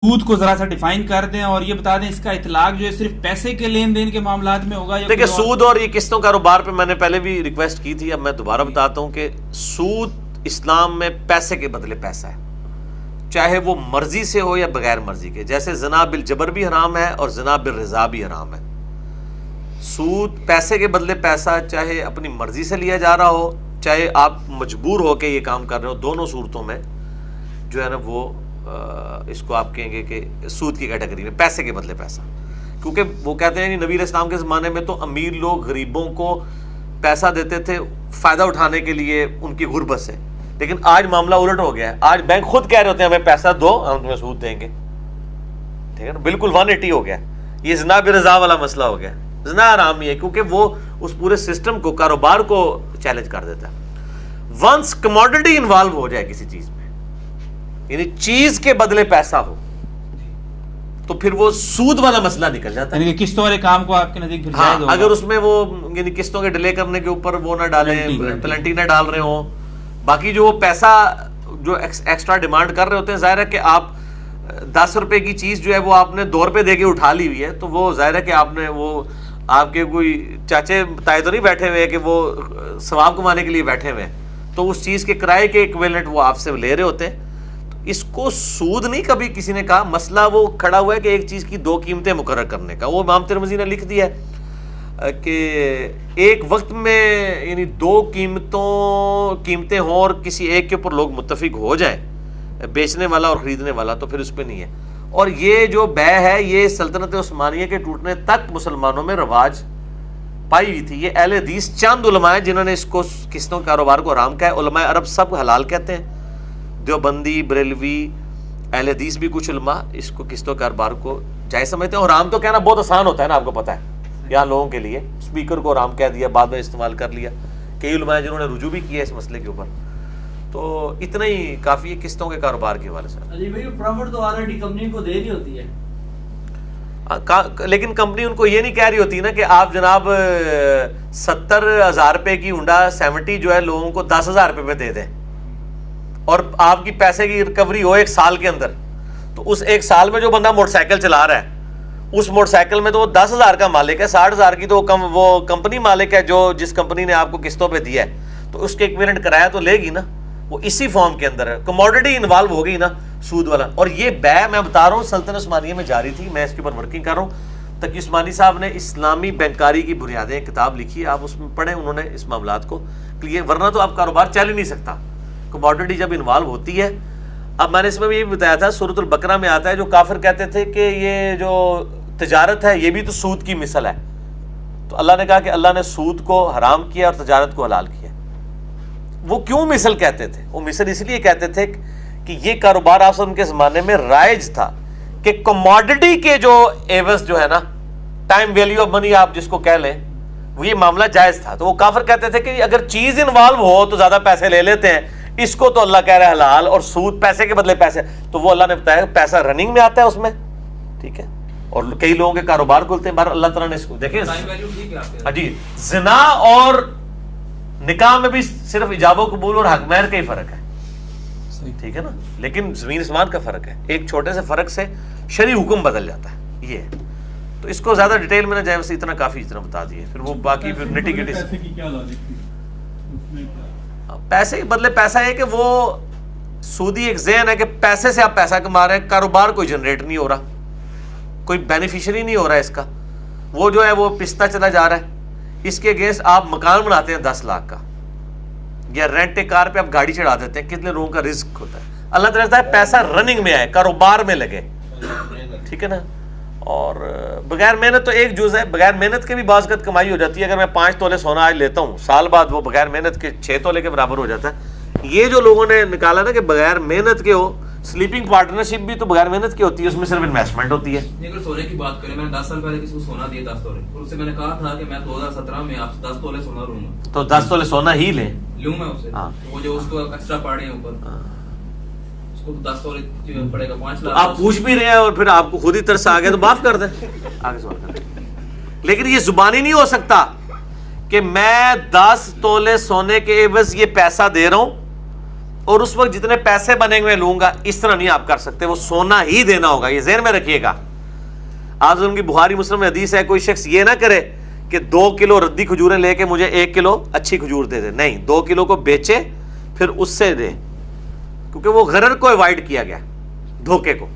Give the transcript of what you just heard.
سود کو ذرا سا ڈیفائن کر دیں اور یہ بتا دیں اس کا اطلاق جو ہے صرف پیسے کے لین دین کے معاملات میں ہوگا یا دیکھیں سود اور یہ قسطوں کاروبار پہ میں نے پہلے بھی ریکویسٹ کی تھی، اب میں دوبارہ بتاتا ہوں کہ سود اسلام میں پیسے کے بدلے پیسہ ہے، چاہے وہ مرضی سے ہو یا بغیر مرضی کے. جیسے زنا بالجبر بھی حرام ہے اور زنا بالرضا بھی حرام ہے. سود پیسے کے بدلے پیسہ چاہے اپنی مرضی سے لیا جا رہا ہو چاہے آپ مجبور ہو کے یہ کام کر رہے ہو، دونوں صورتوں میں جو ہے نا وہ اس کو آپ کہیں گے کہ سود کی کیٹیگری میں پیسے کے بدلے پیسہ. کیونکہ وہ کہتے ہیں کہ نبی علیہ السلام کے زمانے میں تو امیر لوگ غریبوں کو پیسہ دیتے تھے فائدہ اٹھانے کے لیے ان کی غربت سے، لیکن آج معاملہ الٹ ہو گیا ہے. آج بینک خود کہہ رہے ہوتے ہیں ہمیں پیسہ دو ہم تمہیں سود دیں گے. ٹھیک ہے نا، بالکل 180 ہو گیا. یہ زنا برضا والا مسئلہ ہو گیا. زنا حرام ہی ہے کیونکہ وہ اس پورے سسٹم کو، کاروبار کو چیلنج کر دیتا ہے. ونس کموڈٹی انوالو ہو جائے کسی چیز میں، یعنی چیز کے بدلے پیسہ ہو، تو پھر وہ سود والا مسئلہ نکل جاتا ہے. یعنی کہ قسطوں والے کام کو آپ کے نزدیک پھر ہاں جائز ہوگا. اگر اس میں وہ یعنی قسطوں کے ڈیلے کرنے کے اوپر وہ نہ ڈالیں، پلنٹی نہ ڈال رہے ہوں، باقی جو وہ پیسہ جو ایکسٹرا ڈیمانڈ کر رہے ہوتے ہیں، ظاہر ہے کہ آپ 10 روپے کی چیز جو ہے وہ آپ نے 2 روپے دے کے اٹھا لی ہوئی ہے، تو وہ ظاہر ہے کہ آپ نے وہ آپ کے کوئی چاچے تائے تو نہیں بیٹھے ہوئے کہ وہ ثواب کمانے کے لیے بیٹھے ہوئے ہیں، تو اس چیز کے کرائے کے ایکویلنٹ وہ آپ سے لے رہے ہوتے ہیں. اس کو سود نہیں کبھی کسی نے کہا. مسئلہ وہ کھڑا ہوا ہے کہ ایک چیز کی 2 قیمتیں مقرر کرنے کا. وہ امام ترمذی نے لکھ دیا ہے کہ ایک وقت میں یعنی 2 قیمتیں ہوں اور کسی ایک کے اوپر لوگ متفق ہو جائیں، بیچنے والا اور خریدنے والا، تو پھر اس پہ نہیں ہے. اور یہ جو بے ہے یہ سلطنت عثمانیہ کے ٹوٹنے تک مسلمانوں میں رواج پائی ہوئی تھی. یہ اہل حدیث چند علماء ہیں جنہوں نے اس کو قسطوں کاروبار کو حرام کہا ہے. علماء عرب سب حلال کہتے ہیں، دیوبندی، بریلوی، اہل حدیث بھی کچھ علماء اس کو قسطوں کاروبار کو جائز سمجھتے ہیں. اور حرام تو کہنا بہت آسان ہوتا ہے نا، آپ کو پتہ ہے یہاں لوگوں کے لیے اسپیکر کو حرام کہہ دیا، بعد میں استعمال کر لیا. کئی علماء ہیں جنہوں نے رجوع بھی کیا اس مسئلے کے اوپر. تو اتنا ہی کافی ہے قسطوں کے کاروبار کے حوالے سے. جی بھائی پروفٹ تو آلریڈی کمپنی کو دے رہی ہوتی ہے، لیکن کمپنی ان کو یہ نہیں کہہ رہی ہوتی نا کہ آپ جناب 70,000 روپے کی ہونڈا 70 جو ہے لوگوں کو 10,000 روپے پہ دے دیں اور آپ کی پیسے کی ریکوری ہو 1 سال کے اندر. تو اس 1 سال میں جو بندہ موٹر سائیکل چلا رہا ہے اس موٹر سائیکل میں تو وہ 10,000 کا مالک ہے، 60,000 کی تو وہ کمپنی مالک ہے جو جس کمپنی نے آپ کو قسطوں پہ دیا ہے، تو اس کے ایکویلنٹ کرایہ تو لے گی نا. وہ اسی فارم کے اندر ہے، کموڈٹی انوالو ہو گئی نا سود والا. اور یہ بے میں بتا رہا ہوں سلطنت عثمانیہ میں جاری تھی. میں اس کے اوپر ورکنگ کر رہا ہوں. تقی عثمانی صاحب نے اسلامی بینکاری کی بنیادیں کتاب لکھی ہے، آپ اس میں پڑھیں. انہوں نے اس معاملات کو کلیئر، ورنہ تو آپ کاروبار چل ہی نہیں سکتا کموڈٹی جب انوالو ہوتی ہے. اب میں نے اس میں بھی یہ بتایا تھا، سورۃ البقرہ میں آتا ہے جو کافر کہتے تھے کہ یہ جو تجارت ہے یہ بھی تو سود کی مثل ہے، تو اللہ نے کہا کہ اللہ نے سود کو حرام کیا اور تجارت کو حلال کیا. وہ کیوں مثل کہتے تھے؟ وہ مثل اس لیے کہتے تھے کہ یہ کاروبار آپ کے زمانے میں رائج تھا کہ کموڈٹی کے جو ایوز جو ہے نا، ٹائم ویلیو آف منی آپ جس کو کہہ لیں، وہ یہ معاملہ جائز تھا. تو وہ کافر کہتے تھے کہ اگر چیز انوالو ہو تو زیادہ پیسے لے لیتے ہیں، اس کو تو اللہ کہہ رہا ہے حلال، اور سود پیسے کے بدلے پیسے. تو وہ اللہ نے بتایا پیسہ رننگ میں آتا ہے اس میں. ٹھیک ہے، اور کئی لوگوں کے کاروبار کھلتے ہیں. بہر اللہ تعالیٰ نے اس کو دیکھیں جی، زنا اور نکاح میں بھی صرف ایجاب و قبول اور حق مہر کا ہی فرق ہے. ٹھیک ہے نا، لیکن زمین اسمان کا فرق ہے. ایک چھوٹے سے فرق سے شرعی حکم بدل جاتا ہے. یہ ہے. تو اس کو زیادہ ڈیٹیل میں نہ جائیں، بس اتنا کافی، اتنا بتا دیے. پھر وہ باقی پھر نٹی گٹی پیسے کے بدلے پیسہ ہے کہ وہ سودی ایک ذہن ہے کہ پیسے سے آپ پیسہ کما رہے ہیں، کاروبار کوئی جنریٹ نہیں ہو رہا، کوئی بینیفیشری نہیں ہو رہا ہے اس کا. وہ جو ہے وہ پستا چلا جا رہا ہے. اس کے اگینسٹ آپ مکان بناتے ہیں 10 لاکھ کا، یا رینٹ کار پہ آپ گاڑی چڑھا دیتے ہیں، کتنے لوگوں کا رزق ہوتا ہے. اللہ تعالیٰ ہے پیسہ رننگ میں آئے، کاروبار میں لگے. ٹھیک ہے نا. اور بغیر محنت تو ایک جز ہے، بغیر محنت کے بھی بعض اوقات کمائی ہو جاتی ہے. اگر میں 5 تولے سونا آج لیتا ہوں، سال بعد وہ بغیر محنت کے 6 تولے کے برابر ہو جاتا ہے. یہ جو لوگوں نے نکالا نا کہ بغیر محنت کے ہو، سلیپنگ پارٹنرشپ بھی تو بغیر محنت کی ہوتی ہے، اس میں صرف انویسٹمنٹ ہوتی ہے. اگر سونے کی بات کریں، میں نے 10 سال پہلے کسی کو سونا دیا 10 تولے، اور اس سے میں نے کہا تھا کہ میں 2017 میں آپ سے 10 تولے سونا لوں گا. تو 10 تولے سونا ہی لیں میں اس سے. وہ جو اس کو ایکسٹرا پاڑے ہیں اوپر، اس کو 10 تولے پڑے گا 5 لاکھ. آپ پوچھ بھی رہے ہیں اور پھر آپ کو خود ہی ترس آ گیا تو معاف کر دیں، آگے سوال کر دیں. لیکن یہ زبانی نہیں ہو سکتا کہ میں 10 تولے سونے کے عوض یہ پیسہ دے رہا ہوں اور اس وقت جتنے پیسے بنے ہوئے لوں گا اس طرح نہیں آپ کر سکتے, وہ سونا ہی دینا ہوگا, یہ ذہن میں رکھیے گا. آج ان کی بخاری مسلم میں حدیث ہے, کوئی شخص یہ نہ کرے کہ 2 کلو ردی کھجوریں لے کے مجھے 1 کلو اچھی کھجور دے دے, نہیں, 2 کلو کو بیچے پھر اس سے دے, کیونکہ وہ غرر کو اوائڈ کیا گیا, دھوکے کو.